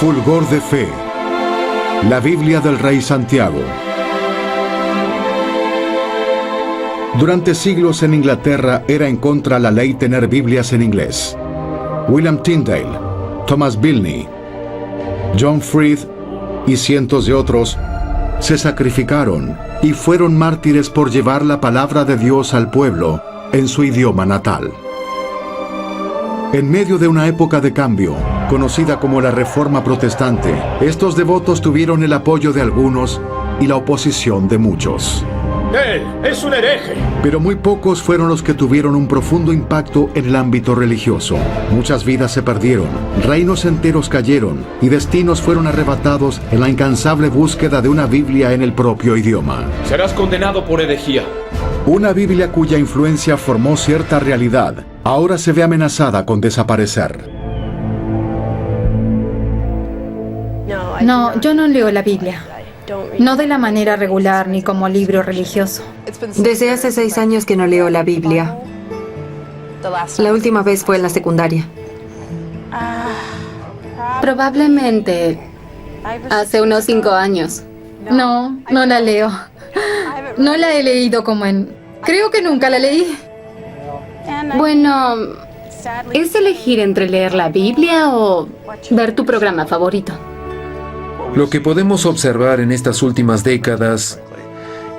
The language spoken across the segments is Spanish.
Fulgor de fe. La Biblia del Rey Santiago. Durante siglos en Inglaterra era en contra la ley tener Biblias en inglés. William Tyndale, Thomas Bilney, John Freed y cientos de otros se sacrificaron y fueron mártires por llevar la palabra de Dios al pueblo en su idioma natal. En medio de una época de cambio, conocida como la Reforma Protestante, estos devotos tuvieron el apoyo de algunos y la oposición de muchos. ¡Él es un hereje! Pero muy pocos fueron los que tuvieron un profundo impacto en el ámbito religioso. Muchas vidas se perdieron, reinos enteros cayeron y destinos fueron arrebatados en la incansable búsqueda de una Biblia en el propio idioma. Serás condenado por herejía. Una Biblia cuya influencia formó cierta realidad, ahora se ve amenazada con desaparecer. No, yo no leo la Biblia. No de la manera regular ni como libro religioso. Desde hace 6 años que no leo la Biblia. La última vez fue en la secundaria. Probablemente hace unos 5 años. No, no la leo. No la he leído como en... Creo que nunca la leí. Bueno, es elegir entre leer la Biblia o ver tu programa favorito. Lo que podemos observar en estas últimas décadas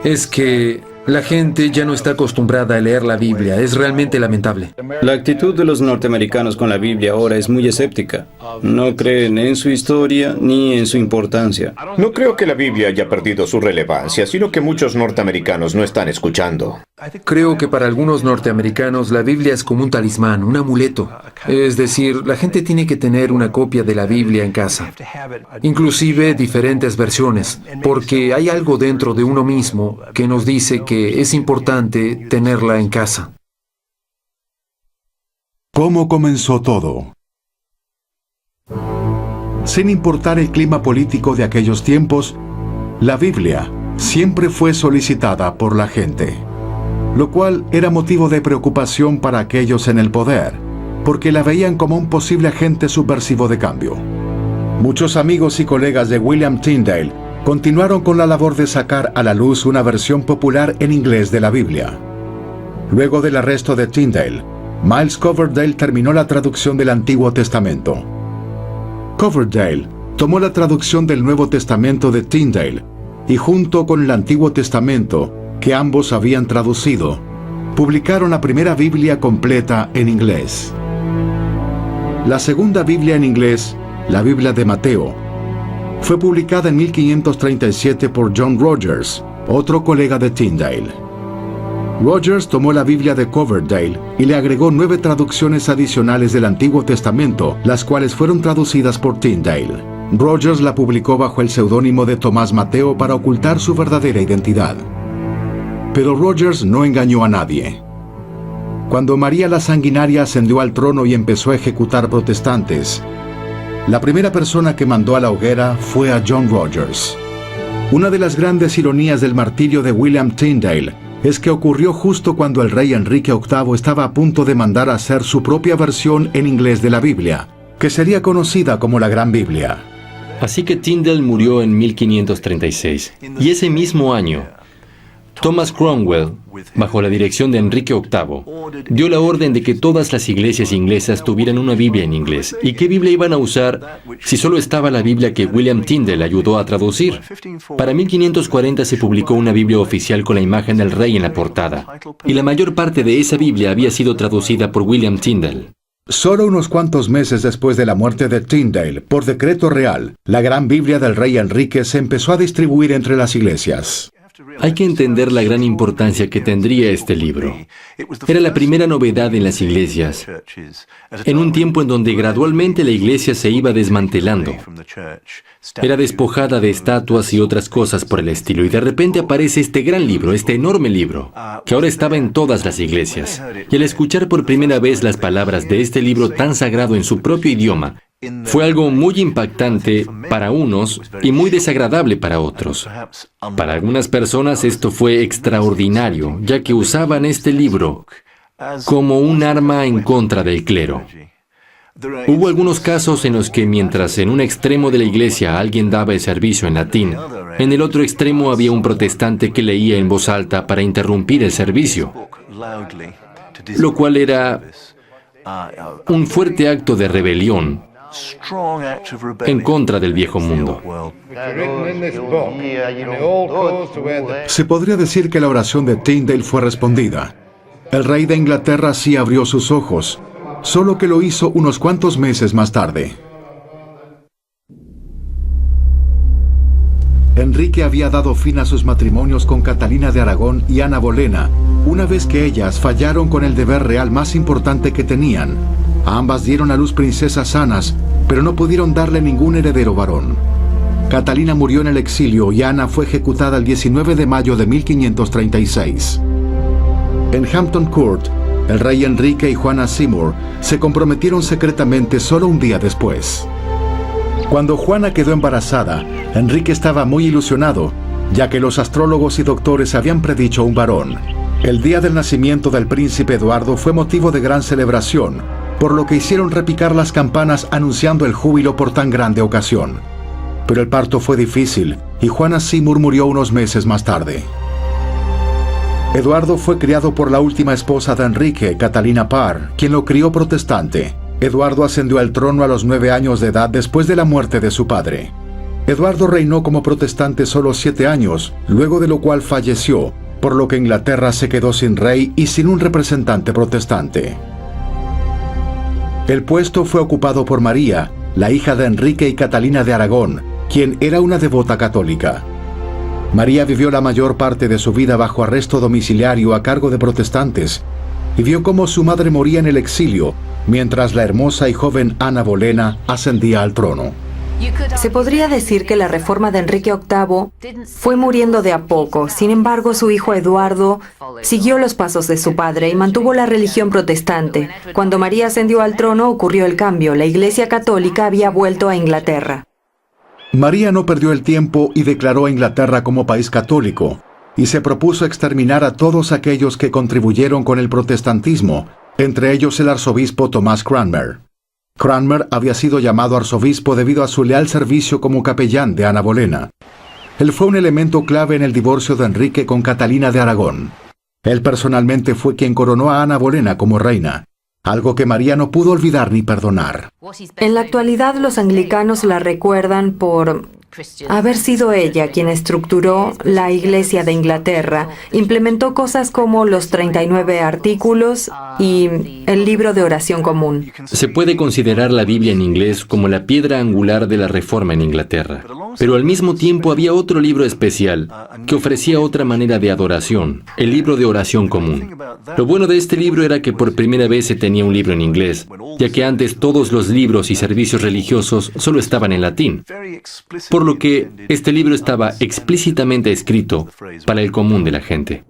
es que la gente ya no está acostumbrada a leer la Biblia. Es realmente lamentable. La actitud de los norteamericanos con la Biblia ahora es muy escéptica. No creen en su historia ni en su importancia. No creo que la Biblia haya perdido su relevancia, sino que muchos norteamericanos no están escuchando. Creo que para algunos norteamericanos la Biblia es como un talismán, un amuleto. Es decir, la gente tiene que tener una copia de la Biblia en casa. Inclusive diferentes versiones, porque hay algo dentro de uno mismo que nos dice que es importante tenerla en casa. ¿Cómo comenzó todo? Sin importar el clima político de aquellos tiempos, la Biblia siempre fue solicitada por la gente, lo cual era motivo de preocupación para aquellos en el poder, porque la veían como un posible agente subversivo de cambio. Muchos amigos y colegas de William Tyndale continuaron con la labor de sacar a la luz una versión popular en inglés de la Biblia. Luego del arresto de Tyndale, Miles Coverdale terminó la traducción del Antiguo Testamento. Coverdale tomó la traducción del Nuevo Testamento de Tyndale y junto con el Antiguo Testamento, que ambos habían traducido, publicaron la primera Biblia completa en inglés. La segunda Biblia en inglés, la Biblia de Mateo, fue publicada en 1537 por John Rogers, otro colega de Tyndale. Rogers tomó la Biblia de Coverdale y le agregó 9 traducciones adicionales del Antiguo Testamento, las cuales fueron traducidas por Tyndale. Rogers la publicó bajo el seudónimo de Tomás Mateo para ocultar su verdadera identidad. Pero Rogers no engañó a nadie. Cuando María la Sanguinaria ascendió al trono y empezó a ejecutar protestantes, la primera persona que mandó a la hoguera fue a John Rogers. Una de las grandes ironías del martirio de William Tyndale es que ocurrió justo cuando el rey Enrique VIII estaba a punto de mandar a hacer su propia versión en inglés de la Biblia, que sería conocida como la Gran Biblia. Así que Tyndale murió en 1536, y ese mismo año, Thomas Cromwell, bajo la dirección de Enrique VIII, dio la orden de que todas las iglesias inglesas tuvieran una Biblia en inglés. ¿Y qué Biblia iban a usar si solo estaba la Biblia que William Tyndale ayudó a traducir? Para 1540 se publicó una Biblia oficial con la imagen del rey en la portada, y la mayor parte de esa Biblia había sido traducida por William Tyndale. Solo unos cuantos meses después de la muerte de Tyndale, por decreto real, la Gran Biblia del rey Enrique se empezó a distribuir entre las iglesias. Hay que entender la gran importancia que tendría este libro. Era la primera novedad en las iglesias, en un tiempo en donde gradualmente la iglesia se iba desmantelando. Era despojada de estatuas y otras cosas por el estilo, y de repente aparece este gran libro, este enorme libro, que ahora estaba en todas las iglesias. Y al escuchar por primera vez las palabras de este libro tan sagrado en su propio idioma, fue algo muy impactante para unos y muy desagradable para otros. Para algunas personas esto fue extraordinario, ya que usaban este libro como un arma en contra del clero. Hubo algunos casos en los que mientras en un extremo de la iglesia alguien daba el servicio en latín, en el otro extremo había un protestante que leía en voz alta para interrumpir el servicio, lo cual era un fuerte acto de rebelión en contra del viejo mundo. Se podría decir que la oración de Tyndale fue respondida. El rey de Inglaterra sí abrió sus ojos, solo que lo hizo unos cuantos meses más tarde. Enrique había dado fin a sus matrimonios con Catalina de Aragón y Ana Bolena, una vez que ellas fallaron con el deber real más importante que tenían. A ambas dieron a luz princesas sanas, pero no pudieron darle ningún heredero varón. Catalina murió en el exilio y Ana fue ejecutada el 19 de mayo de 1536. En Hampton Court, el rey Enrique y Juana Seymour se comprometieron secretamente solo un día después. Cuando Juana quedó embarazada, Enrique estaba muy ilusionado, ya que los astrólogos y doctores habían predicho un varón. El día del nacimiento del príncipe Eduardo fue motivo de gran celebración, por lo que hicieron repicar las campanas anunciando el júbilo por tan grande ocasión. Pero el parto fue difícil y Juana Seymour murió unos meses más tarde. Eduardo fue criado por la última esposa de Enrique, Catalina Parr, quien lo crió protestante. Eduardo ascendió al trono a los 9 años de edad después de la muerte de su padre. Eduardo reinó como protestante solo 7 años, luego de lo cual falleció, por lo que Inglaterra se quedó sin rey y sin un representante protestante. El puesto fue ocupado por María, la hija de Enrique y Catalina de Aragón, quien era una devota católica. María vivió la mayor parte de su vida bajo arresto domiciliario a cargo de protestantes y vio cómo su madre moría en el exilio, mientras la hermosa y joven Ana Bolena ascendía al trono. Se podría decir que la reforma de Enrique VIII fue muriendo de a poco. Sin embargo, su hijo Eduardo siguió los pasos de su padre y mantuvo la religión protestante. Cuando María ascendió al trono, ocurrió el cambio. La Iglesia Católica había vuelto a Inglaterra. María no perdió el tiempo y declaró a Inglaterra como país católico, y se propuso exterminar a todos aquellos que contribuyeron con el protestantismo, entre ellos el arzobispo Thomas Cranmer. Cranmer había sido llamado arzobispo debido a su leal servicio como capellán de Ana Bolena. Él fue un elemento clave en el divorcio de Enrique con Catalina de Aragón. Él personalmente fue quien coronó a Ana Bolena como reina, algo que María no pudo olvidar ni perdonar. En la actualidad, los anglicanos la recuerdan por haber sido ella quien estructuró la Iglesia de Inglaterra, implementó cosas como los 39 artículos y el libro de oración común. Se puede considerar la Biblia en inglés como la piedra angular de la Reforma en Inglaterra, pero al mismo tiempo había otro libro especial que ofrecía otra manera de adoración, el libro de oración común. Lo bueno de este libro era que por primera vez se tenía un libro en inglés, ya que antes todos los libros y servicios religiosos solo estaban en latín, por lo que este libro estaba explícitamente escrito para el común de la gente.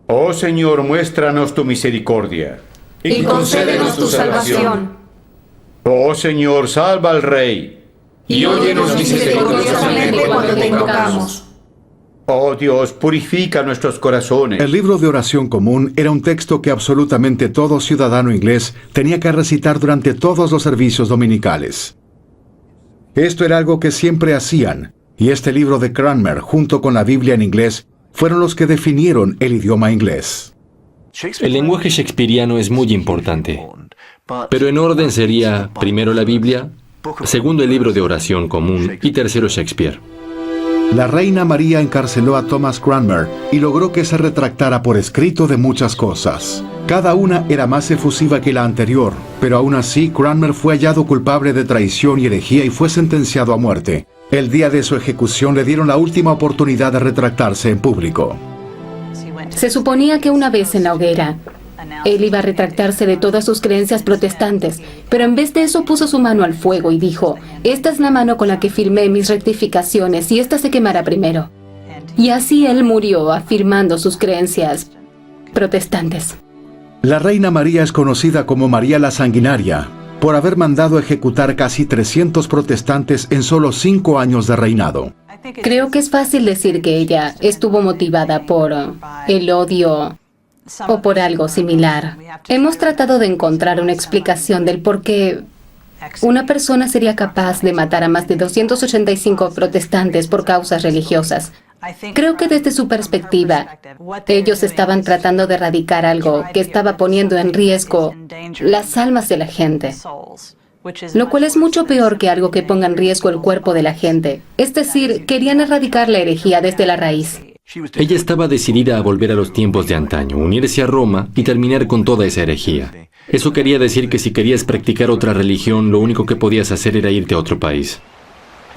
Oh Señor, muéstranos tu misericordia y concédenos tu salvación. Oh Señor, salva al Rey Y óyenos misericordiosamente cuando te invocamos. Oh Dios, purifica nuestros corazones. El libro de oración común era un texto que absolutamente todo ciudadano inglés tenía que recitar durante todos los servicios dominicales. Esto era algo que siempre hacían, y este libro de Cranmer, junto con la Biblia en inglés, fueron los que definieron el idioma inglés. El lenguaje shakespeariano es muy importante, pero en orden sería primero la Biblia, segundo el libro de oración común y tercero Shakespeare. La reina María encarceló a Thomas Cranmer y logró que se retractara por escrito de muchas cosas. Cada una era más efusiva que la anterior, pero aún así Cranmer fue hallado culpable de traición y herejía y fue sentenciado a muerte. El día de su ejecución le dieron la última oportunidad de retractarse en público. Se suponía que una vez en la hoguera, él iba a retractarse de todas sus creencias protestantes, pero en vez de eso puso su mano al fuego y dijo: esta es la mano con la que firmé mis rectificaciones y esta se quemará primero. Y así él murió afirmando sus creencias protestantes. La reina María es conocida como María la Sanguinaria, por haber mandado ejecutar casi 300 protestantes en solo 5 años de reinado. Creo que es fácil decir que ella estuvo motivada por el odio o por algo similar. Hemos tratado de encontrar una explicación del por qué Una persona sería capaz de matar a más de 285 protestantes por causas religiosas. Creo que desde su perspectiva, ellos estaban tratando de erradicar algo que estaba poniendo en riesgo las almas de la gente, lo cual es mucho peor que algo que ponga en riesgo el cuerpo de la gente. Es decir, querían erradicar la herejía desde la raíz. Ella estaba decidida a volver a los tiempos de antaño, unirse a Roma y terminar con toda esa herejía. Eso quería decir que si querías practicar otra religión, lo único que podías hacer era irte a otro país.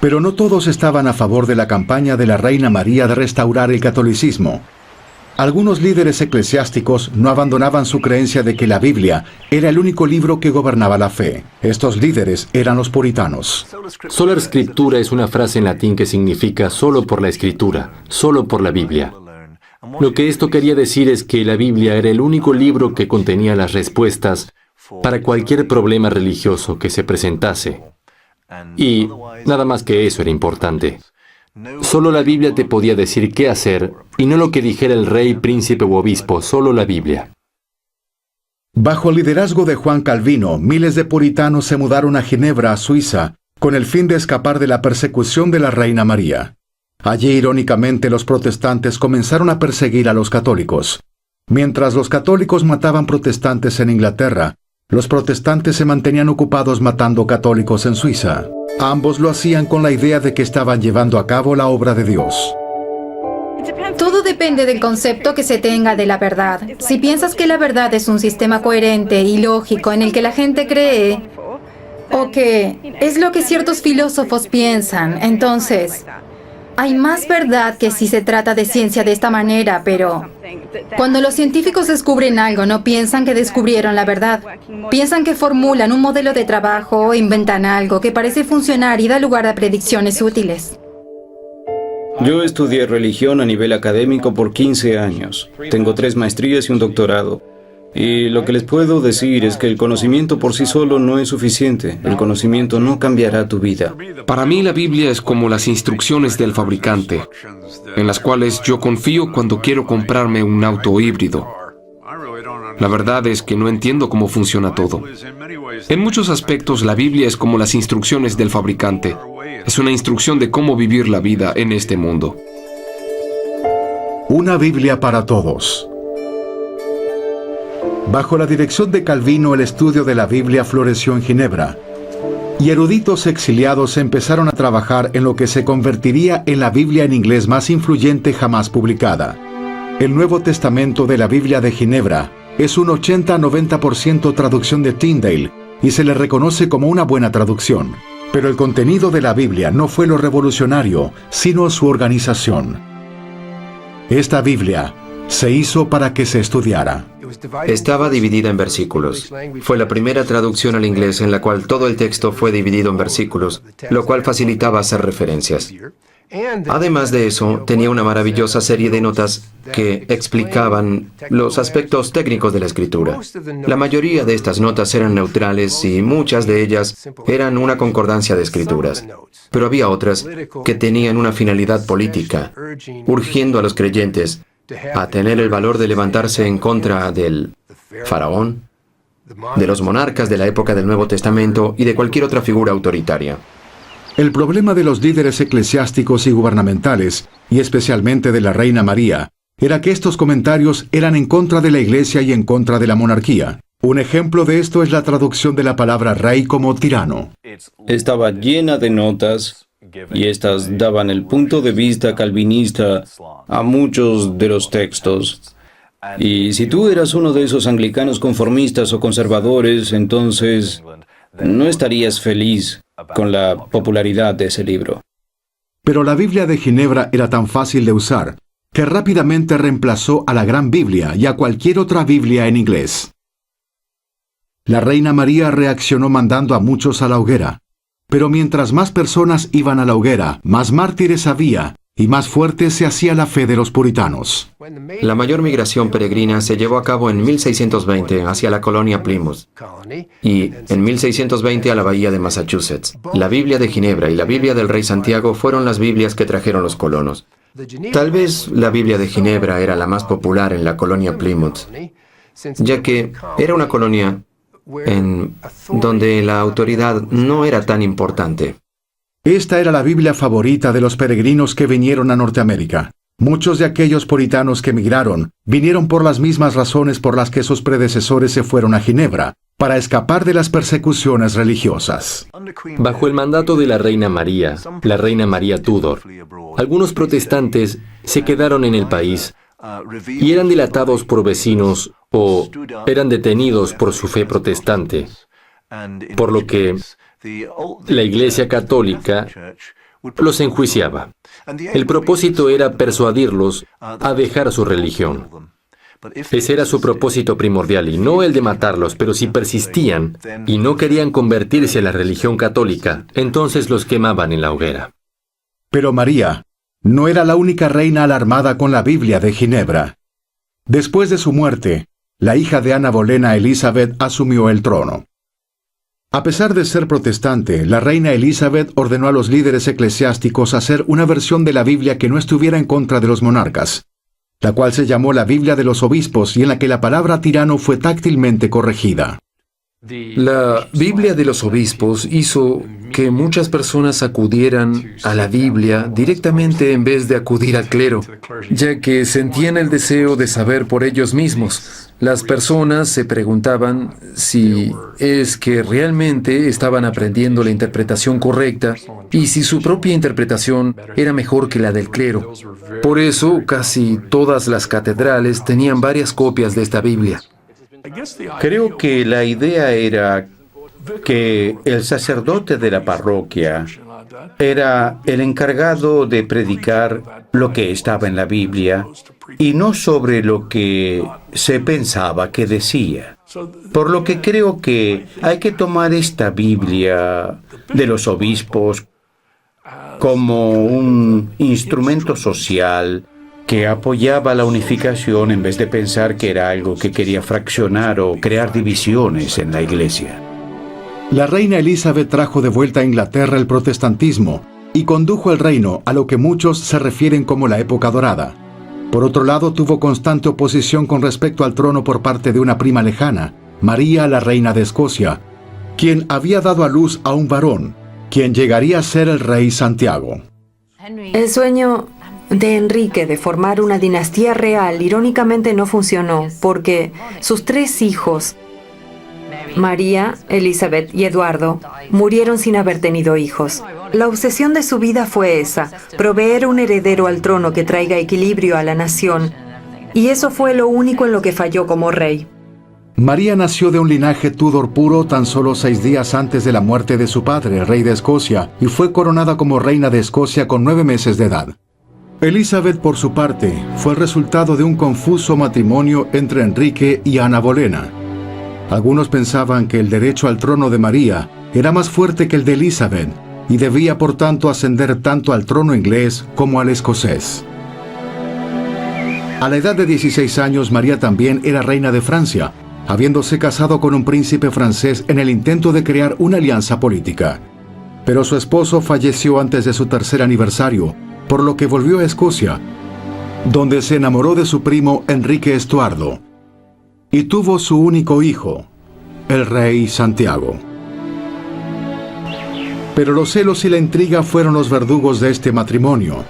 Pero no todos estaban a favor de la campaña de la Reina María de restaurar el catolicismo. Algunos líderes eclesiásticos no abandonaban su creencia de que la Biblia era el único libro que gobernaba la fe. Estos líderes eran los puritanos. Sola Scriptura es una frase en latín que significa solo por la Escritura, solo por la Biblia. Lo que esto quería decir es que la Biblia era el único libro que contenía las respuestas para cualquier problema religioso que se presentase. Y nada más que eso era importante. Solo la Biblia te podía decir qué hacer, y no lo que dijera el rey, príncipe u obispo, solo la Biblia. Bajo el liderazgo de Juan Calvino, miles de puritanos se mudaron a Ginebra, Suiza, con el fin de escapar de la persecución de la Reina María. Allí, irónicamente, los protestantes comenzaron a perseguir a los católicos. Mientras los católicos mataban protestantes en Inglaterra, los protestantes se mantenían ocupados matando católicos en Suiza. Ambos lo hacían con la idea de que estaban llevando a cabo la obra de Dios. Todo depende del concepto que se tenga de la verdad. Si piensas que la verdad es un sistema coherente y lógico en el que la gente cree, o que es lo que ciertos filósofos piensan, entonces hay más verdad que si se trata de ciencia de esta manera, pero cuando los científicos descubren algo, no piensan que descubrieron la verdad. Piensan que formulan un modelo de trabajo o inventan algo que parece funcionar y da lugar a predicciones útiles. Yo estudié religión a nivel académico por 15 años. Tengo 3 maestrías y un doctorado. Y lo que les puedo decir es que el conocimiento por sí solo no es suficiente. El conocimiento no cambiará tu vida. Para mí la Biblia es como las instrucciones del fabricante, en las cuales yo confío cuando quiero comprarme un auto híbrido. La verdad es que no entiendo cómo funciona todo. En muchos aspectos la Biblia es como las instrucciones del fabricante. Es una instrucción de cómo vivir la vida en este mundo. Una Biblia para todos. Bajo la dirección de Calvino, el estudio de la Biblia floreció en Ginebra, y eruditos exiliados empezaron a trabajar en lo que se convertiría en la Biblia en inglés más influyente jamás publicada. El Nuevo Testamento de la Biblia de Ginebra es un 80-90% traducción de Tyndale, y se le reconoce como una buena traducción. Pero el contenido de la Biblia no fue lo revolucionario, sino su organización. Esta Biblia se hizo para que se estudiara. Estaba dividida en versículos. Fue la primera traducción al inglés en la cual todo el texto fue dividido en versículos, lo cual facilitaba hacer referencias. Además de eso, tenía una maravillosa serie de notas que explicaban los aspectos técnicos de la escritura. La mayoría de estas notas eran neutrales y muchas de ellas eran una concordancia de escrituras. Pero había otras que tenían una finalidad política, urgiendo a los creyentes a tener el valor de levantarse en contra del faraón, de los monarcas de la época del Nuevo Testamento y de cualquier otra figura autoritaria. El problema de los líderes eclesiásticos y gubernamentales, y especialmente de la Reina María, era que estos comentarios eran en contra de la Iglesia y en contra de la monarquía. Un ejemplo de esto es la traducción de la palabra rey como tirano. Estaba llena de notas, y estas daban el punto de vista calvinista a muchos de los textos. Y si tú eras uno de esos anglicanos conformistas o conservadores, entonces no estarías feliz con la popularidad de ese libro. Pero la Biblia de Ginebra era tan fácil de usar que rápidamente reemplazó a la Gran Biblia y a cualquier otra Biblia en inglés. La Reina María reaccionó mandando a muchos a la hoguera. Pero mientras más personas iban a la hoguera, más mártires había, y más fuerte se hacía la fe de los puritanos. La mayor migración peregrina se llevó a cabo en 1620 hacia la colonia Plymouth y en 1620 a la bahía de Massachusetts. La Biblia de Ginebra y la Biblia del Rey Santiago fueron las Biblias que trajeron los colonos. Tal vez la Biblia de Ginebra era la más popular en la colonia Plymouth, ya que era una colonia en donde la autoridad no era tan importante. Esta era la Biblia favorita de los peregrinos que vinieron a Norteamérica. Muchos de aquellos puritanos que emigraron vinieron por las mismas razones por las que sus predecesores se fueron a Ginebra, para escapar de las persecuciones religiosas. Bajo el mandato de la reina María Tudor, algunos protestantes se quedaron en el país y eran delatados por vecinos o eran detenidos por su fe protestante, por lo que la Iglesia Católica los enjuiciaba. El propósito era persuadirlos a dejar su religión. Ese era su propósito primordial, y no el de matarlos, pero si persistían y no querían convertirse a la religión católica, entonces los quemaban en la hoguera. Pero María no era la única reina alarmada con la Biblia de Ginebra. Después de su muerte, la hija de Ana Bolena, Elizabeth, asumió el trono. A pesar de ser protestante, la reina Elizabeth ordenó a los líderes eclesiásticos hacer una versión de la Biblia que no estuviera en contra de los monarcas, la cual se llamó la Biblia de los Obispos y en la que la palabra tirano fue táctilmente corregida. La Biblia de los Obispos hizo que muchas personas acudieran a la Biblia directamente en vez de acudir al clero, ya que sentían el deseo de saber por ellos mismos. Las personas se preguntaban si es que realmente estaban aprendiendo la interpretación correcta y si su propia interpretación era mejor que la del clero. Por eso, casi todas las catedrales tenían varias copias de esta Biblia. Creo que la idea era que el sacerdote de la parroquia era el encargado de predicar lo que estaba en la Biblia y no sobre lo que se pensaba que decía. Por lo que creo que hay que tomar esta Biblia de los obispos como un instrumento social que apoyaba la unificación en vez de pensar que era algo que quería fraccionar o crear divisiones en la Iglesia. La reina Elizabeth trajo de vuelta a Inglaterra el protestantismo y condujo el reino a lo que muchos se refieren como la época dorada. Por otro lado, tuvo constante oposición con respecto al trono por parte de una prima lejana, María, la reina de Escocia, quien había dado a luz a un varón, quien llegaría a ser el rey Santiago. El sueño de Enrique de formar una dinastía real irónicamente no funcionó porque sus 3 hijos, María, Elizabeth y Eduardo, murieron sin haber tenido hijos. La obsesión de su vida fue esa, proveer un heredero al trono que traiga equilibrio a la nación, y eso fue lo único en lo que falló como rey. María nació de un linaje Tudor puro tan solo 6 días antes de la muerte de su padre, el rey de Escocia, y fue coronada como reina de Escocia con 9 meses de edad. Elizabeth, por su parte, fue el resultado de un confuso matrimonio entre Enrique y Ana Bolena. Algunos pensaban que el derecho al trono de María era más fuerte que el de Elizabeth y debía por tanto ascender tanto al trono inglés como al escocés. A la edad de 16 años, María también era reina de Francia, habiéndose casado con un príncipe francés en el intento de crear una alianza política. Pero su esposo falleció antes de su 3er aniversario, por lo que volvió a Escocia, donde se enamoró de su primo Enrique Estuardo, y tuvo su único hijo, el rey Santiago. Pero los celos y la intriga fueron los verdugos de este matrimonio,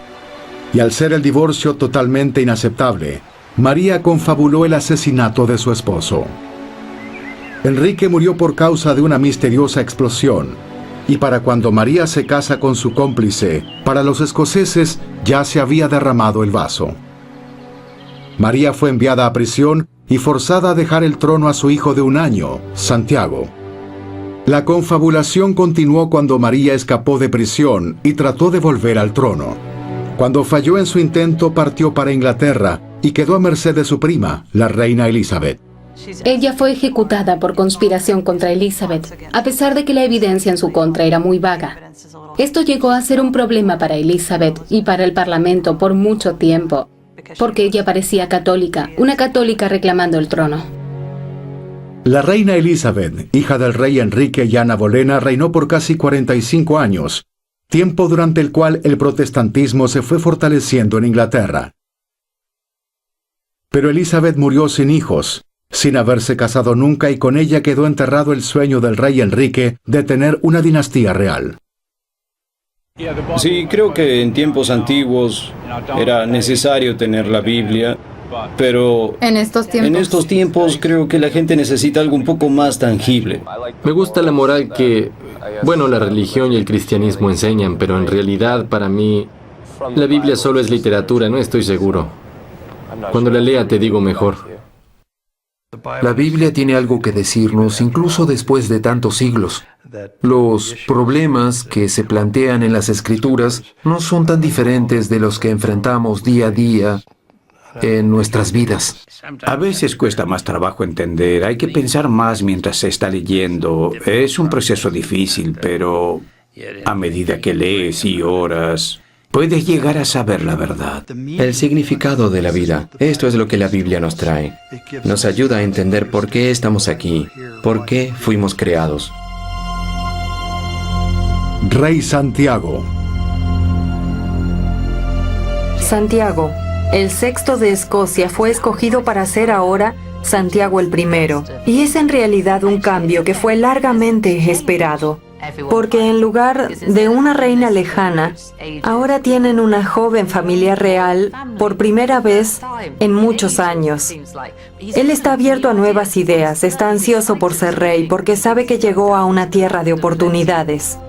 y al ser el divorcio totalmente inaceptable, María confabuló el asesinato de su esposo. Enrique murió por causa de una misteriosa explosión, y para cuando María se casa con su cómplice, para los escoceses ya se había derramado el vaso. María fue enviada a prisión y forzada a dejar el trono a su hijo de 1 año, Santiago. La confabulación continuó cuando María escapó de prisión y trató de volver al trono. Cuando falló en su intento, partió para Inglaterra y quedó a merced de su prima, la reina Elizabeth. Ella fue ejecutada por conspiración contra Elizabeth, a pesar de que la evidencia en su contra era muy vaga. Esto llegó a ser un problema para Elizabeth y para el Parlamento por mucho tiempo, porque ella parecía católica, una católica reclamando el trono. La reina Elizabeth, hija del rey Enrique y Ana Bolena, reinó por casi 45 años, tiempo durante el cual el protestantismo se fue fortaleciendo en Inglaterra. Pero Elizabeth murió sin hijos, sin haberse casado nunca, y con ella quedó enterrado el sueño del rey Enrique de tener una dinastía real. Sí, creo que en tiempos antiguos era necesario tener la Biblia, pero En estos tiempos creo que la gente necesita algo un poco más tangible. Me gusta la moral que, bueno, la religión y el cristianismo enseñan, pero en realidad para mí la Biblia solo es literatura, no estoy seguro. Cuando la lea te digo mejor. La Biblia tiene algo que decirnos incluso después de tantos siglos. Los problemas que se plantean en las Escrituras no son tan diferentes de los que enfrentamos día a día en nuestras vidas. A veces cuesta más trabajo entender, hay que pensar más mientras se está leyendo. Es un proceso difícil, pero a medida que lees y oras, puedes llegar a saber la verdad. El significado de la vida. Esto es lo que la Biblia nos trae. Nos ayuda a entender por qué estamos aquí, por qué fuimos creados. Rey Santiago. Santiago, el sexto de Escocia, fue escogido para ser ahora Santiago el primero. Y es en realidad un cambio que fue largamente esperado. Porque en lugar de una reina lejana, ahora tienen una joven familia real por primera vez en muchos años. Él está abierto a nuevas ideas, está ansioso por ser rey porque sabe que llegó a una tierra de oportunidades.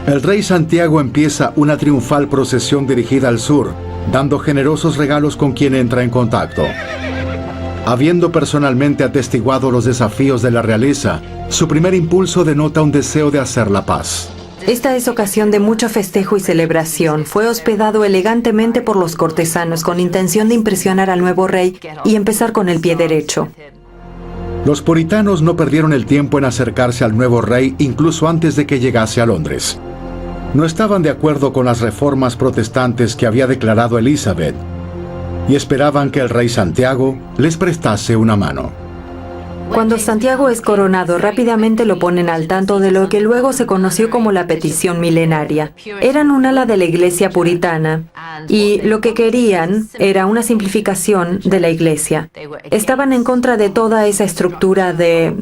El rey Santiago empieza una triunfal procesión dirigida al sur, dando generosos regalos con quien entra en contacto. Habiendo personalmente atestiguado los desafíos de la realeza, su primer impulso denota un deseo de hacer la paz. Esta es ocasión de mucho festejo y celebración. Fue hospedado elegantemente por los cortesanos con intención de impresionar al nuevo rey y empezar con el pie derecho. Los puritanos no perdieron el tiempo en acercarse al nuevo rey incluso antes de que llegase a Londres. No estaban de acuerdo con las reformas protestantes que había declarado Elizabeth y esperaban que el rey Santiago les prestase una mano. Cuando Santiago es coronado, rápidamente lo ponen al tanto de lo que luego se conoció como la petición milenaria. Eran un ala de la iglesia puritana y lo que querían era una simplificación de la iglesia. Estaban en contra de toda esa estructura de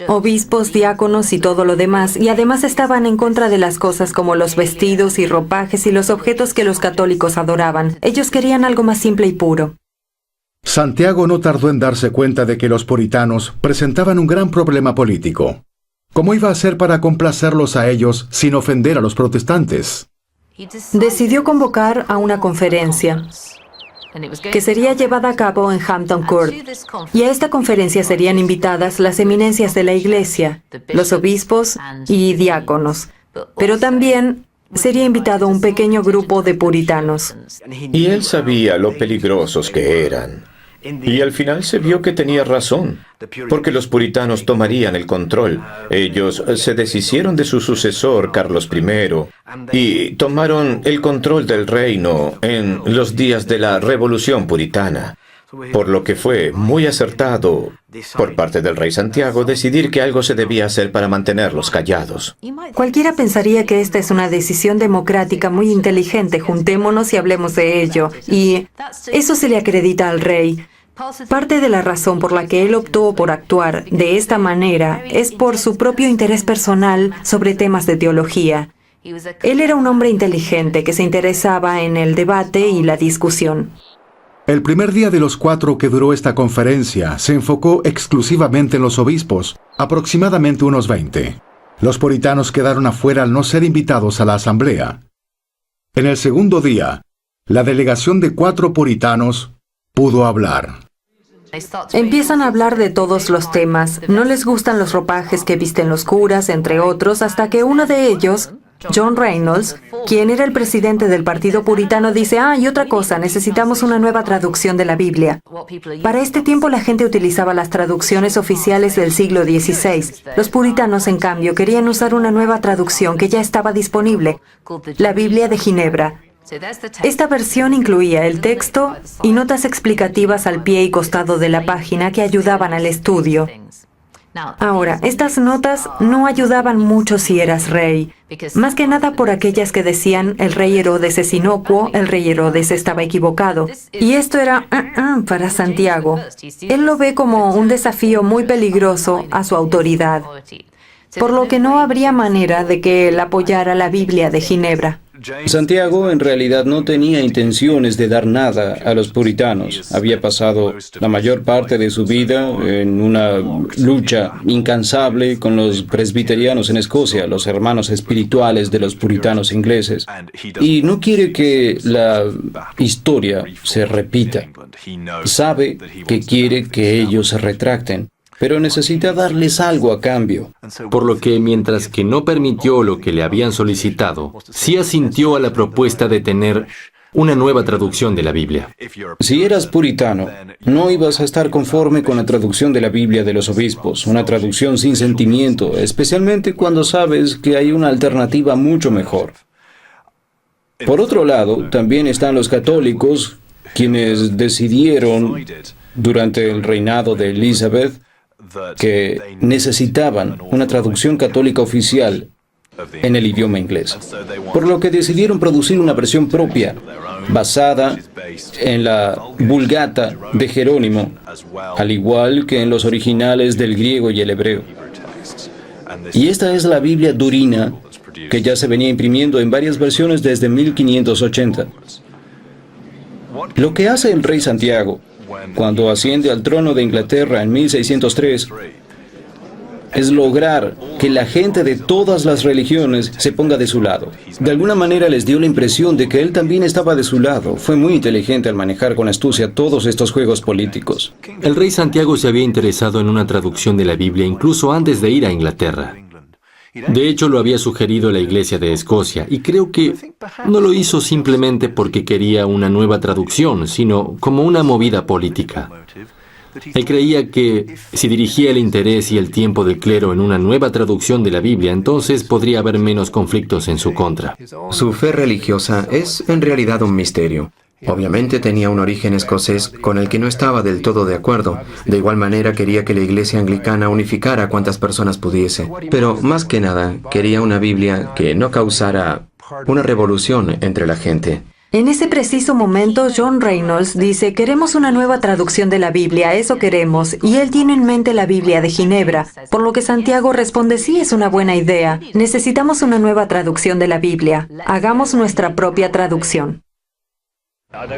obispos, diáconos y todo lo demás, y además estaban en contra de las cosas como los vestidos y ropajes y los objetos que los católicos adoraban. Ellos querían algo más simple y puro. Santiago no tardó en darse cuenta de que los puritanos presentaban un gran problema político. ¿Cómo iba a hacer para complacerlos a ellos sin ofender a los protestantes? Decidió convocar a una conferencia que sería llevada a cabo en Hampton Court. Y a esta conferencia serían invitadas las eminencias de la iglesia, los obispos y diáconos. Pero también sería invitado un pequeño grupo de puritanos. Y él sabía lo peligrosos que eran. Y al final se vio que tenía razón, porque los puritanos tomarían el control. Ellos se deshicieron de su sucesor, Carlos I, y tomaron el control del reino en los días de la Revolución Puritana. Por lo que fue muy acertado por parte del rey Santiago decidir que algo se debía hacer para mantenerlos callados. Cualquiera pensaría que esta es una decisión democrática muy inteligente. Juntémonos y hablemos de ello. Y eso se le acredita al rey. Parte de la razón por la que él optó por actuar de esta manera es por su propio interés personal sobre temas de teología. Él era un hombre inteligente que se interesaba en el debate y la discusión. El primer día de los 4 que duró esta conferencia se enfocó exclusivamente en los obispos, aproximadamente unos 20. Los puritanos quedaron afuera al no ser invitados a la asamblea. En el segundo día, la delegación de 4 puritanos pudo hablar. Empiezan a hablar de todos los temas. No les gustan los ropajes que visten los curas, entre otros, hasta que uno de ellos, John Reynolds, quien era el presidente del partido puritano, dice, y otra cosa, necesitamos una nueva traducción de la Biblia. Para este tiempo la gente utilizaba las traducciones oficiales del siglo XVI. Los puritanos, en cambio, querían usar una nueva traducción que ya estaba disponible, la Biblia de Ginebra. Esta versión incluía el texto y notas explicativas al pie y costado de la página que ayudaban al estudio. Ahora, estas notas no ayudaban mucho si eras rey, más que nada por aquellas que decían el rey Herodes es inocuo, el rey Herodes estaba equivocado. Y esto era para Santiago. Él lo ve como un desafío muy peligroso a su autoridad, por lo que no habría manera de que él apoyara la Biblia de Ginebra. Santiago en realidad no tenía intenciones de dar nada a los puritanos. Había pasado la mayor parte de su vida en una lucha incansable con los presbiterianos en Escocia, los hermanos espirituales de los puritanos ingleses. Y no quiere que la historia se repita. Sabe que quiere que ellos se retracten, pero necesita darles algo a cambio. Por lo que, mientras que no permitió lo que le habían solicitado, sí asintió a la propuesta de tener una nueva traducción de la Biblia. Si eras puritano, no ibas a estar conforme con la traducción de la Biblia de los obispos, una traducción sin sentimiento, especialmente cuando sabes que hay una alternativa mucho mejor. Por otro lado, también están los católicos, quienes decidieron, durante el reinado de Elizabeth, que necesitaban una traducción católica oficial en el idioma inglés, por lo que decidieron producir una versión propia, basada en la Vulgata de Jerónimo, al igual que en los originales del griego y el hebreo. Y esta es la Biblia Durina, que ya se venía imprimiendo en varias versiones desde 1580. Lo que hace el rey Santiago cuando asciende al trono de Inglaterra en 1603, es lograr que la gente de todas las religiones se ponga de su lado. De alguna manera les dio la impresión de que él también estaba de su lado. Fue muy inteligente al manejar con astucia todos estos juegos políticos. El rey Santiago se había interesado en una traducción de la Biblia incluso antes de ir a Inglaterra. De hecho, lo había sugerido la Iglesia de Escocia, y creo que no lo hizo simplemente porque quería una nueva traducción, sino como una movida política. Él creía que si dirigía el interés y el tiempo del clero en una nueva traducción de la Biblia, entonces podría haber menos conflictos en su contra. Su fe religiosa es en realidad un misterio. Obviamente tenía un origen escocés con el que no estaba del todo de acuerdo. De igual manera quería que la iglesia anglicana unificara a cuantas personas pudiese. Pero más que nada, quería una Biblia que no causara una revolución entre la gente. En ese preciso momento, John Reynolds dice, queremos una nueva traducción de la Biblia, eso queremos, y él tiene en mente la Biblia de Ginebra, por lo que Santiago responde, sí, es una buena idea, necesitamos una nueva traducción de la Biblia, hagamos nuestra propia traducción.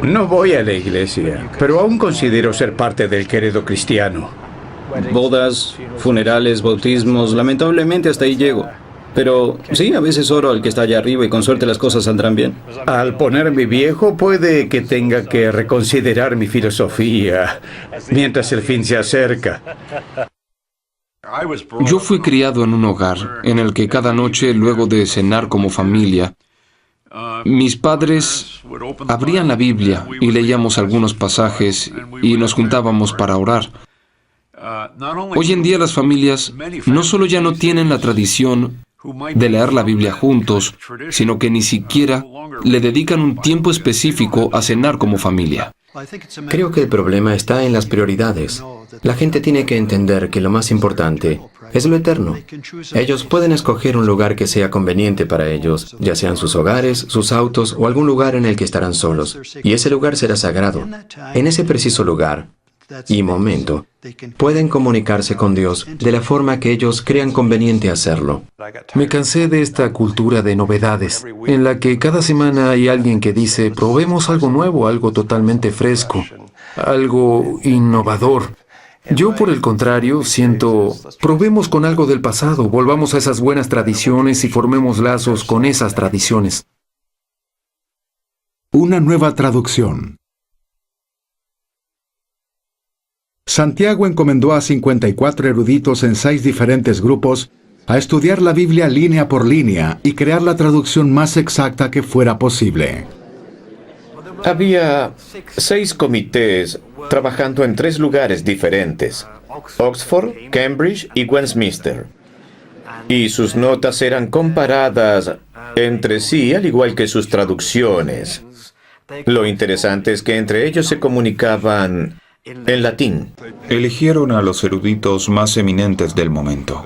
No voy a la iglesia, pero aún considero ser parte del credo cristiano. Bodas, funerales, bautismos, lamentablemente hasta ahí llego. Pero sí, a veces oro al que está allá arriba y con suerte las cosas saldrán bien. Al ponerme viejo, puede que tenga que reconsiderar mi filosofía mientras el fin se acerca. Yo fui criado en un hogar en el que cada noche, luego de cenar como familia, mis padres abrían la Biblia y leíamos algunos pasajes y nos juntábamos para orar. Hoy en día las familias no solo ya no tienen la tradición de leer la Biblia juntos, sino que ni siquiera le dedican un tiempo específico a cenar como familia. Creo que el problema está en las prioridades. La gente tiene que entender que lo más importante es lo eterno. Ellos pueden escoger un lugar que sea conveniente para ellos, ya sean sus hogares, sus autos o algún lugar en el que estarán solos. Y ese lugar será sagrado. En ese preciso lugar y momento, pueden comunicarse con Dios de la forma que ellos crean conveniente hacerlo. Me cansé de esta cultura de novedades, en la que cada semana hay alguien que dice, probemos algo nuevo, algo totalmente fresco, algo innovador. Yo, por el contrario, siento, probemos con algo del pasado, volvamos a esas buenas tradiciones y formemos lazos con esas tradiciones. Una nueva traducción. Santiago encomendó a 54 eruditos en 6 diferentes grupos a estudiar la Biblia línea por línea y crear la traducción más exacta que fuera posible. Había 6 comités trabajando en 3 lugares diferentes: Oxford, Cambridge y Westminster. Y sus notas eran comparadas entre sí, al igual que sus traducciones. Lo interesante es que entre ellos se comunicaban en latín. Eligieron a los eruditos más eminentes del momento.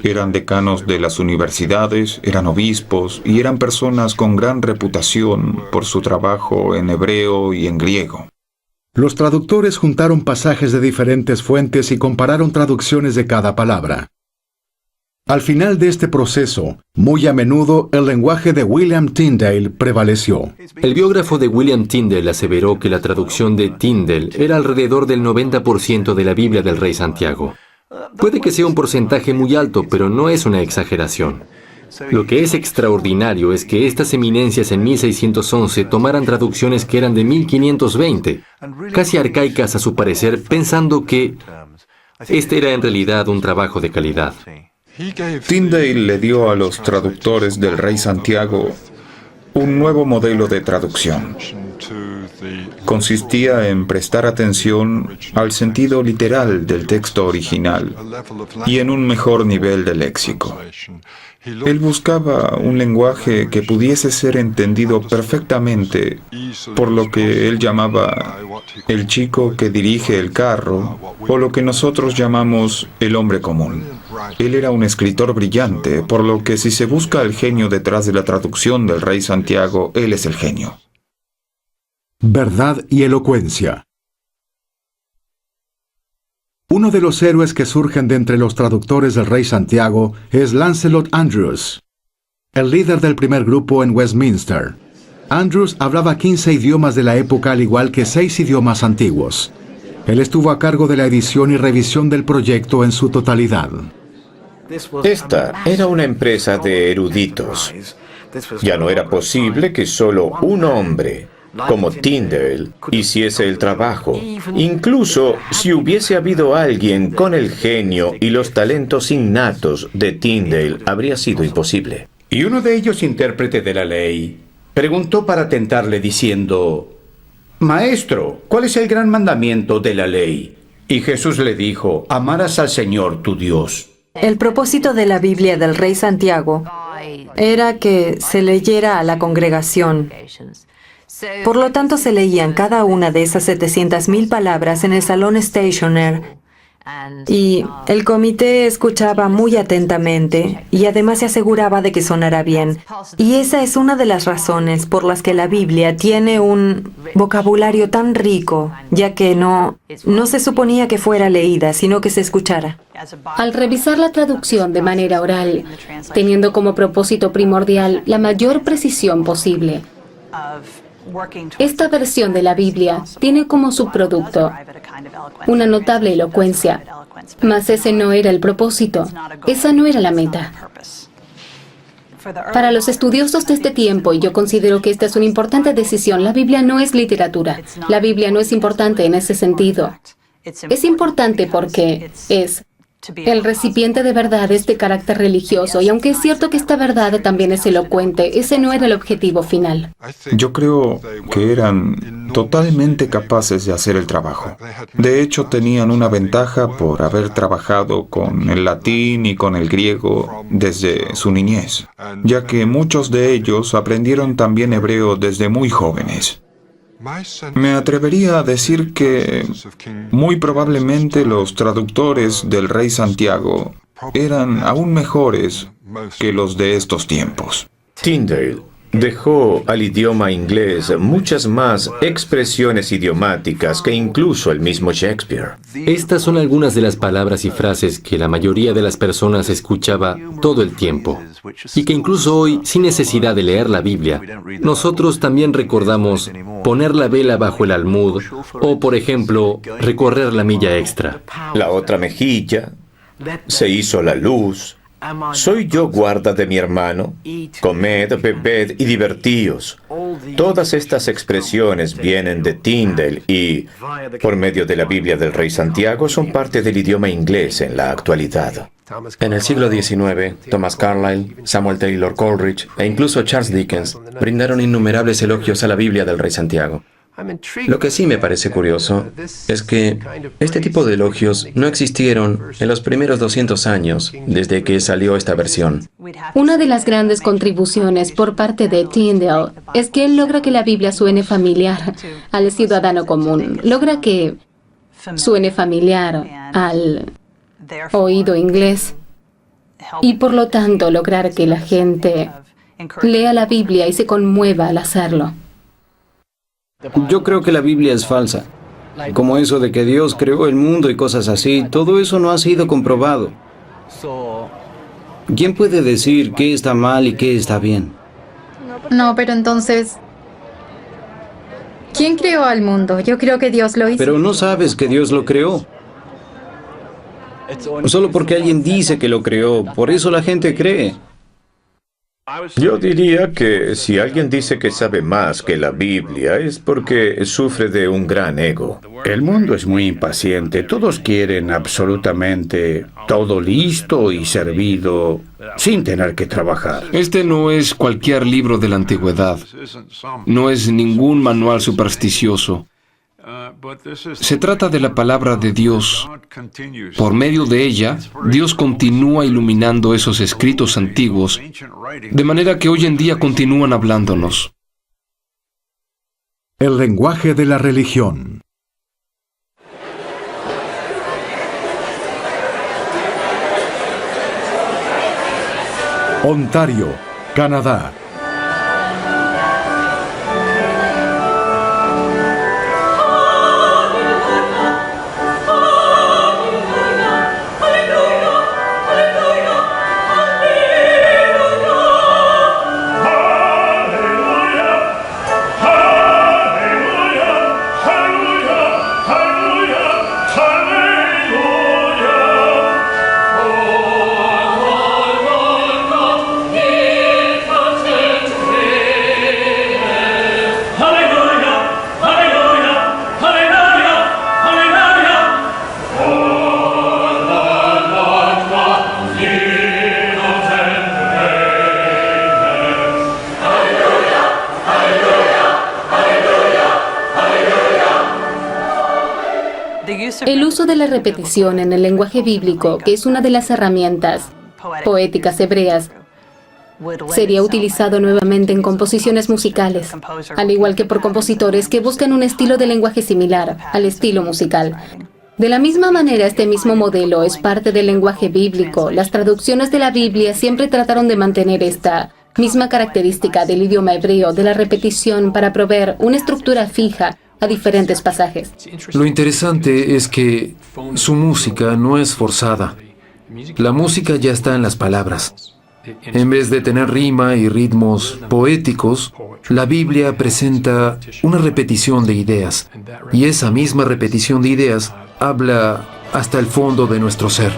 Eran decanos de las universidades, eran obispos y eran personas con gran reputación por su trabajo en hebreo y en griego. Los traductores juntaron pasajes de diferentes fuentes y compararon traducciones de cada palabra. Al final de este proceso, muy a menudo el lenguaje de William Tyndale prevaleció. El biógrafo de William Tyndale aseveró que la traducción de Tyndale era alrededor del 90% de la Biblia del Rey Santiago. Puede que sea un porcentaje muy alto, pero no es una exageración. Lo que es extraordinario es que estas eminencias en 1611 tomaran traducciones que eran de 1520, casi arcaicas a su parecer, pensando que este era en realidad un trabajo de calidad. Tyndale le dio a los traductores del Rey Santiago un nuevo modelo de traducción. Consistía en prestar atención al sentido literal del texto original y en un mejor nivel de léxico. Él buscaba un lenguaje que pudiese ser entendido perfectamente por lo que él llamaba el chico que dirige el carro o lo que nosotros llamamos el hombre común. Él era un escritor brillante, por lo que si se busca el genio detrás de la traducción del Rey Santiago, él es el genio. Verdad y elocuencia. Uno de los héroes que surgen de entre los traductores del Rey Santiago es Lancelot Andrewes, el líder del primer grupo en Westminster. Andrewes hablaba 15 idiomas de la época, al igual que 6 idiomas antiguos. Él estuvo a cargo de la edición y revisión del proyecto en su totalidad. Esta era una empresa de eruditos. Ya no era posible que solo un hombre como Tyndale hiciese el trabajo. Incluso si hubiese habido alguien con el genio y los talentos innatos de Tyndale, habría sido imposible. Y uno de ellos, intérprete de la ley, preguntó para tentarle diciendo: Maestro, ¿cuál es el gran mandamiento de la ley? Y Jesús le dijo: amarás al Señor tu Dios. El propósito de la Biblia del Rey Santiago era que se leyera a la congregación. Por lo tanto, se leían cada una de esas 700,000 palabras en el salón Stationer, y el comité escuchaba muy atentamente y además se aseguraba de que sonara bien. Y esa es una de las razones por las que la Biblia tiene un vocabulario tan rico, ya que no se suponía que fuera leída, sino que se escuchara. Al revisar la traducción de manera oral, teniendo como propósito primordial la mayor precisión posible, esta versión de la Biblia tiene como subproducto una notable elocuencia, mas ese no era el propósito, esa no era la meta. Para los estudiosos de este tiempo, y yo considero que esta es una importante decisión, la Biblia no es literatura. La Biblia no es importante en ese sentido. Es importante porque es el recipiente de verdades de carácter religioso, y aunque es cierto que esta verdad también es elocuente, ese no era el objetivo final. Yo creo que eran totalmente capaces de hacer el trabajo. De hecho, tenían una ventaja por haber trabajado con el latín y con el griego desde su niñez, ya que muchos de ellos aprendieron también hebreo desde muy jóvenes. Me atrevería a decir que muy probablemente los traductores del Rey Santiago eran aún mejores que los de estos tiempos. Tyndale dejó al idioma inglés muchas más expresiones idiomáticas que incluso el mismo Shakespeare. Estas son algunas de las palabras y frases que la mayoría de las personas escuchaba todo el tiempo, y que incluso hoy, sin necesidad de leer la Biblia, nosotros también recordamos poner la vela bajo el almud o, por ejemplo, recorrer la milla extra. La otra mejilla, se hizo la luz. ¿Soy yo guarda de mi hermano? Comed, bebed y divertíos. Todas estas expresiones vienen de Tyndale y, por medio de la Biblia del Rey Santiago, son parte del idioma inglés en la actualidad. En el siglo XIX, Thomas Carlyle, Samuel Taylor Coleridge e incluso Charles Dickens brindaron innumerables elogios a la Biblia del Rey Santiago. Lo que sí me parece curioso es que este tipo de elogios no existieron en los primeros 200 años desde que salió esta versión. Una de las grandes contribuciones por parte de Tyndale es que él logra que la Biblia suene familiar al ciudadano común. Logra que suene familiar al oído inglés y por lo tanto lograr que la gente lea la Biblia y se conmueva al hacerlo. Yo creo que la Biblia es falsa. Como eso de que Dios creó el mundo y cosas así, todo eso no ha sido comprobado. ¿Quién puede decir qué está mal y qué está bien? No, pero entonces, ¿quién creó al mundo? Yo creo que Dios lo hizo. Pero no sabes que Dios lo creó. Solo porque alguien dice que lo creó, por eso la gente cree. Yo diría que si alguien dice que sabe más que la Biblia es porque sufre de un gran ego. El mundo es muy impaciente. Todos quieren absolutamente todo listo y servido sin tener que trabajar. Este no es cualquier libro de la antigüedad. No es ningún manual supersticioso. Se trata de la palabra de Dios. Por medio de ella, Dios continúa iluminando esos escritos antiguos, de manera que hoy en día continúan hablándonos. El lenguaje de la religión. Ontario, Canadá. El uso de la repetición en el lenguaje bíblico, que es una de las herramientas poéticas hebreas, sería utilizado nuevamente en composiciones musicales, al igual que por compositores que buscan un estilo de lenguaje similar al estilo musical. De la misma manera, este mismo modelo es parte del lenguaje bíblico. Las traducciones de la Biblia siempre trataron de mantener esta misma característica del idioma hebreo de la repetición para proveer una estructura fija a diferentes pasajes. Lo interesante es que su música no es forzada. La música ya está en las palabras. En vez de tener rima y ritmos poéticos, la Biblia presenta una repetición de ideas. Y esa misma repetición de ideas habla hasta el fondo de nuestro ser.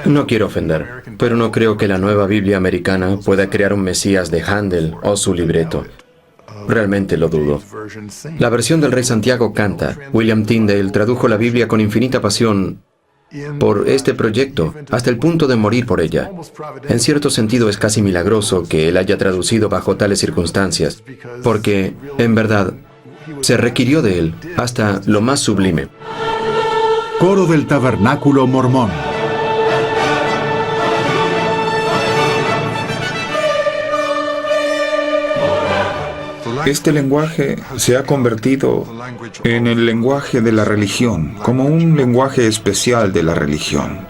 No quiero ofender, pero no creo que la nueva Biblia americana pueda crear un Mesías de Handel o su libreto. Realmente lo dudo. La versión del Rey Santiago canta. William Tyndale tradujo la Biblia con infinita pasión por este proyecto, hasta el punto de morir por ella. En cierto sentido es casi milagroso que él haya traducido bajo tales circunstancias, porque, en verdad, se requirió de él hasta lo más sublime. Coro del Tabernáculo Mormón. Este lenguaje se ha convertido en el lenguaje de la religión, como un lenguaje especial de la religión.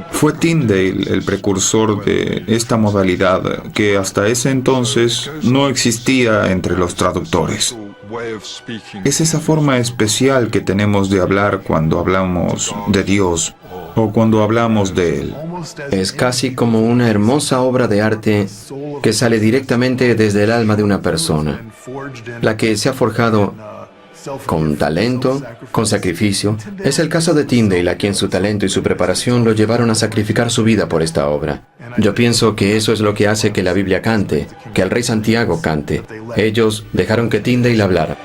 Fue Tyndale el precursor de esta modalidad que hasta ese entonces no existía entre los traductores. Es esa forma especial que tenemos de hablar cuando hablamos de Dios o cuando hablamos de Él. Es casi como una hermosa obra de arte que sale directamente desde el alma de una persona, la que se ha forjado con talento, con sacrificio. Es el caso de Tyndale, a quien su talento y su preparación lo llevaron a sacrificar su vida por esta obra. Yo pienso que eso es lo que hace que la Biblia cante, que el Rey Santiago cante. Ellos dejaron que Tyndale hablara.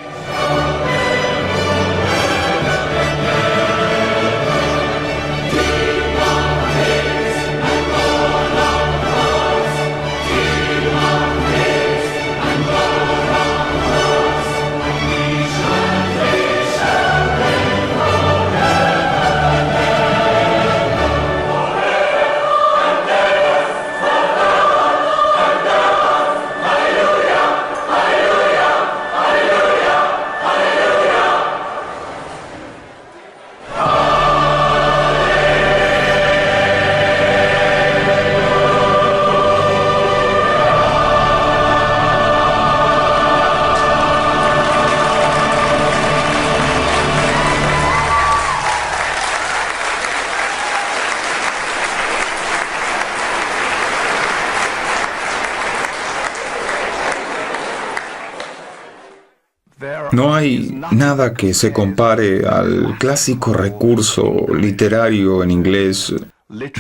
No hay nada que se compare al clásico recurso literario en inglés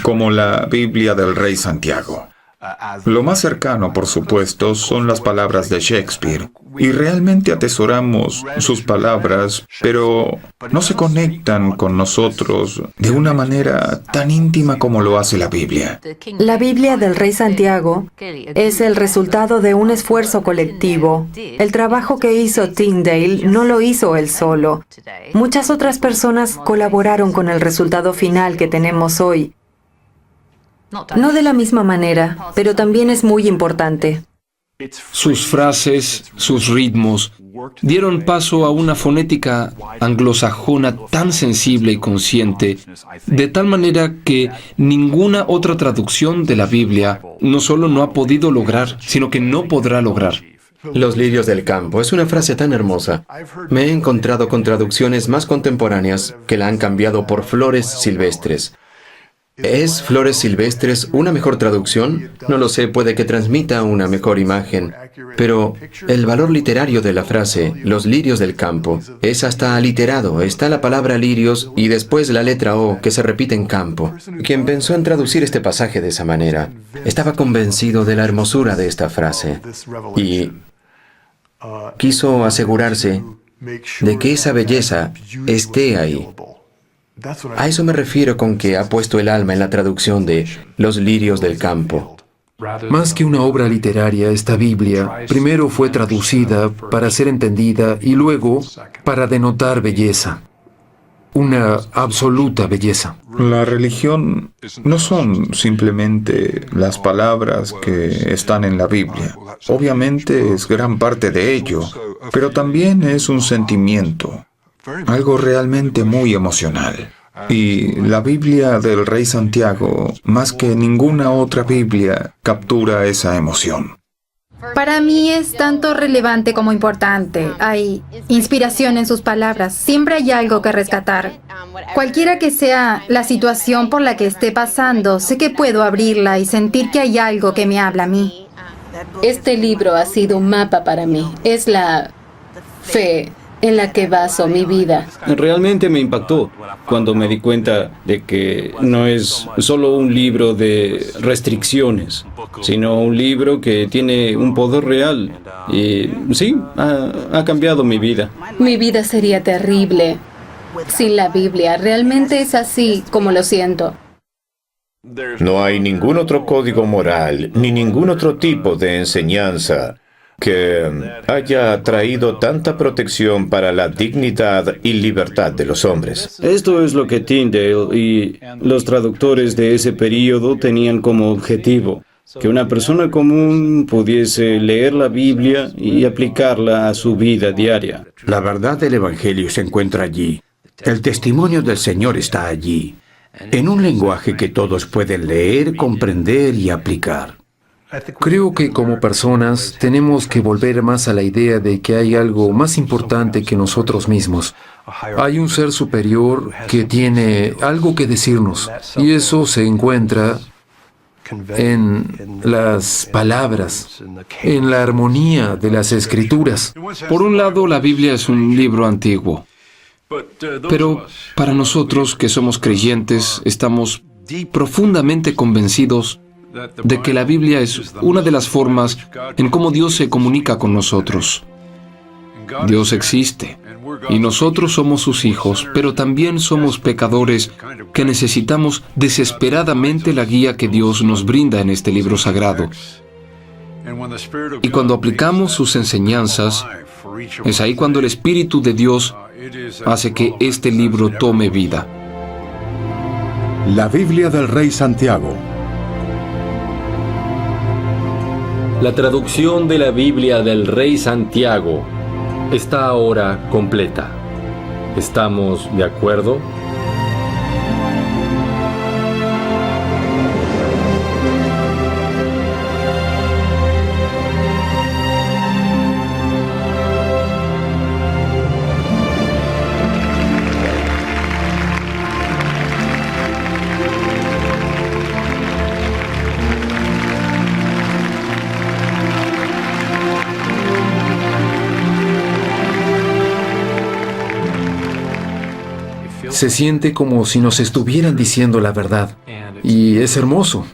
como la Biblia del Rey Santiago. Lo más cercano, por supuesto, son las palabras de Shakespeare, y realmente atesoramos sus palabras, pero no se conectan con nosotros de una manera tan íntima como lo hace la Biblia. La Biblia del Rey Santiago es el resultado de un esfuerzo colectivo. El trabajo que hizo Tyndale no lo hizo él solo. Muchas otras personas colaboraron con el resultado final que tenemos hoy. No de la misma manera, pero también es muy importante. Sus frases, sus ritmos, dieron paso a una fonética anglosajona tan sensible y consciente, de tal manera que ninguna otra traducción de la Biblia no solo no ha podido lograr, sino que no podrá lograr. Los lirios del campo es una frase tan hermosa. Me he encontrado con traducciones más contemporáneas que la han cambiado por flores silvestres. ¿Es flores silvestres una mejor traducción? No lo sé, puede que transmita una mejor imagen. Pero el valor literario de la frase, los lirios del campo, es hasta aliterado. Está la palabra lirios y después la letra O, que se repite en campo. Quien pensó en traducir este pasaje de esa manera, estaba convencido de la hermosura de esta frase. Y quiso asegurarse de que esa belleza esté ahí. A eso me refiero con que ha puesto el alma en la traducción de los lirios del campo. Más que una obra literaria, esta Biblia primero fue traducida para ser entendida y luego para denotar belleza. Una absoluta belleza. La religión no son simplemente las palabras que están en la Biblia. Obviamente es gran parte de ello, pero también es un sentimiento. Algo realmente muy emocional. Y la Biblia del Rey Santiago, más que ninguna otra Biblia, captura esa emoción. Para mí es tanto relevante como importante. Hay inspiración en sus palabras. Siempre hay algo que rescatar. Cualquiera que sea la situación por la que esté pasando, sé que puedo abrirla y sentir que hay algo que me habla a mí. Este libro ha sido un mapa para mí. Es la fe en la que baso mi vida. Realmente me impactó cuando me di cuenta de que no es solo un libro de restricciones, sino un libro que tiene un poder real. Y sí, ha cambiado mi vida. Mi vida sería terrible sin la Biblia. Realmente es así como lo siento. No hay ningún otro código moral, ni ningún otro tipo de enseñanza que haya traído tanta protección para la dignidad y libertad de los hombres. Esto es lo que Tyndale y los traductores de ese período tenían como objetivo, que una persona común pudiese leer la Biblia y aplicarla a su vida diaria. La verdad del Evangelio se encuentra allí. El testimonio del Señor está allí, en un lenguaje que todos pueden leer, comprender y aplicar. Creo que como personas tenemos que volver más a la idea de que hay algo más importante que nosotros mismos. Hay un ser superior que tiene algo que decirnos, y eso se encuentra en las palabras, en la armonía de las Escrituras. Por un lado, la Biblia es un libro antiguo. Pero para nosotros que somos creyentes, estamos profundamente convencidos de que la Biblia es una de las formas en cómo Dios se comunica con nosotros. Dios existe, y nosotros somos sus hijos, pero también somos pecadores que necesitamos desesperadamente la guía que Dios nos brinda en este libro sagrado. Y cuando aplicamos sus enseñanzas, es ahí cuando el Espíritu de Dios hace que este libro tome vida. La Biblia del Rey Santiago. La traducción de la Biblia del Rey Santiago está ahora completa. ¿Estamos de acuerdo? Se siente como si nos estuvieran diciendo la verdad. Y es hermoso.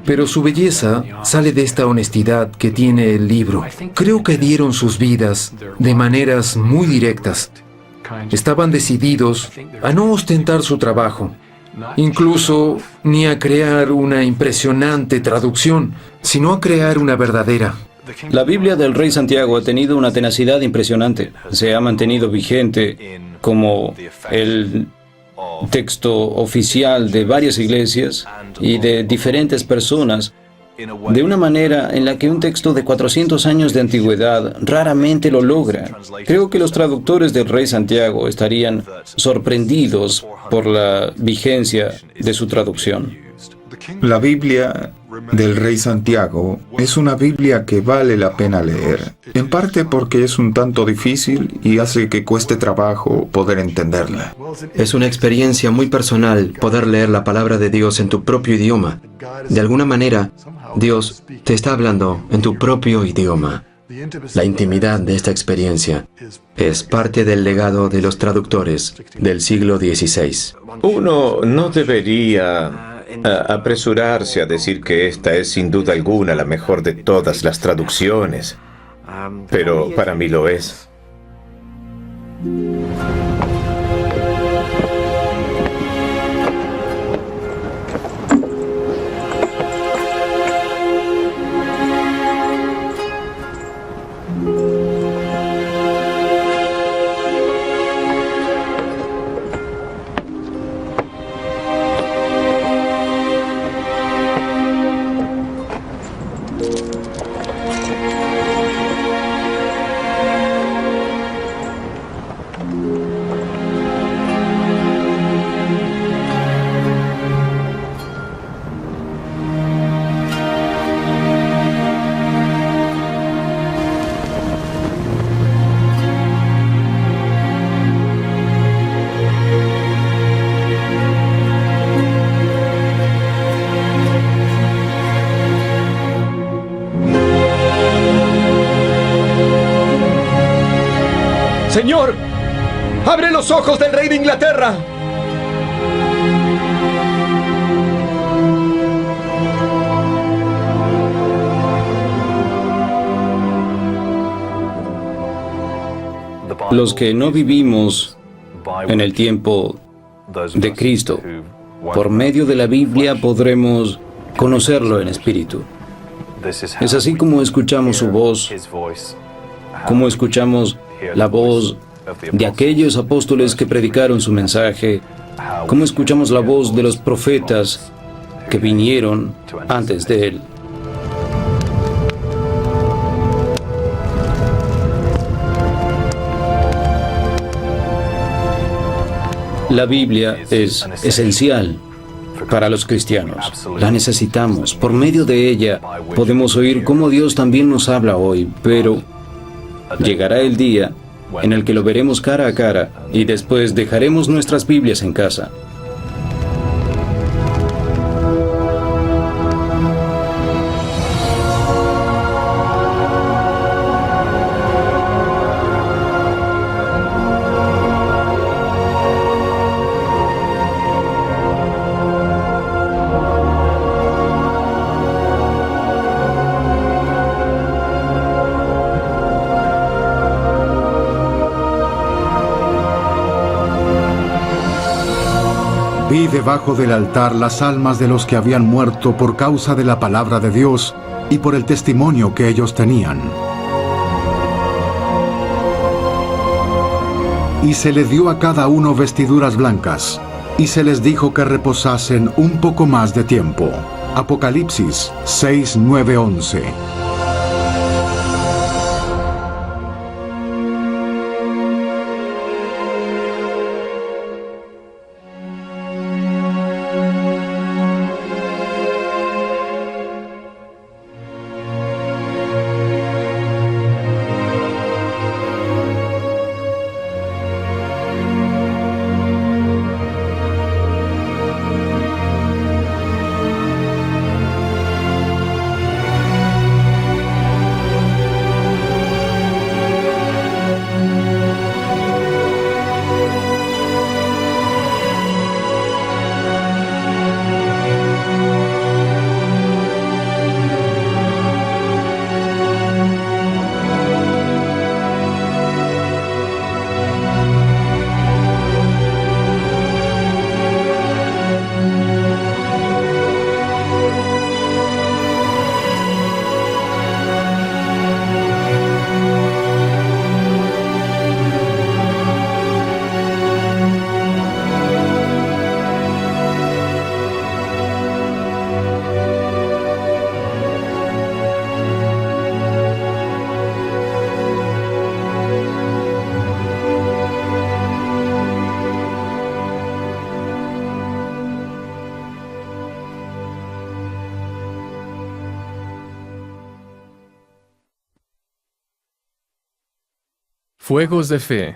Pero su belleza sale de esta honestidad que tiene el libro. Creo que dieron sus vidas de maneras muy directas. Estaban decididos a no ostentar su trabajo, incluso ni a crear una impresionante traducción, sino a crear una verdadera. La Biblia del Rey Santiago ha tenido una tenacidad impresionante. Se ha mantenido vigente como el texto oficial de varias iglesias y de diferentes personas, de una manera en la que un texto de 400 años de antigüedad raramente lo logra. Creo que los traductores del Rey Santiago estarían sorprendidos por la vigencia de su traducción. La Biblia del Rey Santiago es una Biblia que vale la pena leer, en parte porque es un tanto difícil y hace que cueste trabajo poder entenderla. Es una experiencia muy personal poder leer la palabra de Dios en tu propio idioma. De alguna manera, Dios te está hablando en tu propio idioma. La intimidad de esta experiencia es parte del legado de los traductores del siglo XVI. Uno no debería apresurarse a decir que esta es sin duda alguna la mejor de todas las traducciones, pero para mí lo es. ¡Señor! ¡Abre los ojos del rey de Inglaterra! Los que no vivimos en el tiempo de Cristo, por medio de la Biblia podremos conocerlo en espíritu. Es así como escuchamos su voz, como escuchamos la voz de aquellos apóstoles que predicaron su mensaje, como escuchamos la voz de los profetas que vinieron antes de él. La Biblia es esencial para los cristianos. La necesitamos. Por medio de ella podemos oír cómo Dios también nos habla hoy, pero llegará el día en el que lo veremos cara a cara y después dejaremos nuestras Biblias en casa. Vi debajo del altar las almas de los que habían muerto por causa de la palabra de Dios y por el testimonio que ellos tenían. Y se le dio a cada uno vestiduras blancas, y se les dijo que reposasen un poco más de tiempo. Apocalipsis 6, 9, 11. Fuegos de Fe.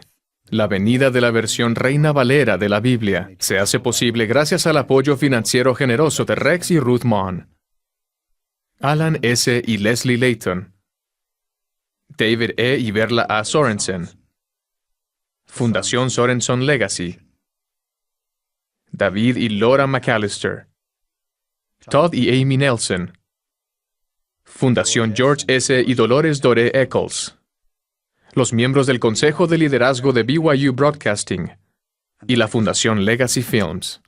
La venida de la versión Reina Valera de la Biblia se hace posible gracias al apoyo financiero generoso de Rex y Ruth Mon, Alan S. y Leslie Layton, David E. y Verla A. Sorensen, Fundación Sorenson Legacy, David y Laura McAllister, Todd y Amy Nelson, Fundación George S. y Dolores Doré Eccles, los miembros del Consejo de Liderazgo de BYU Broadcasting y la Fundación Legacy Films.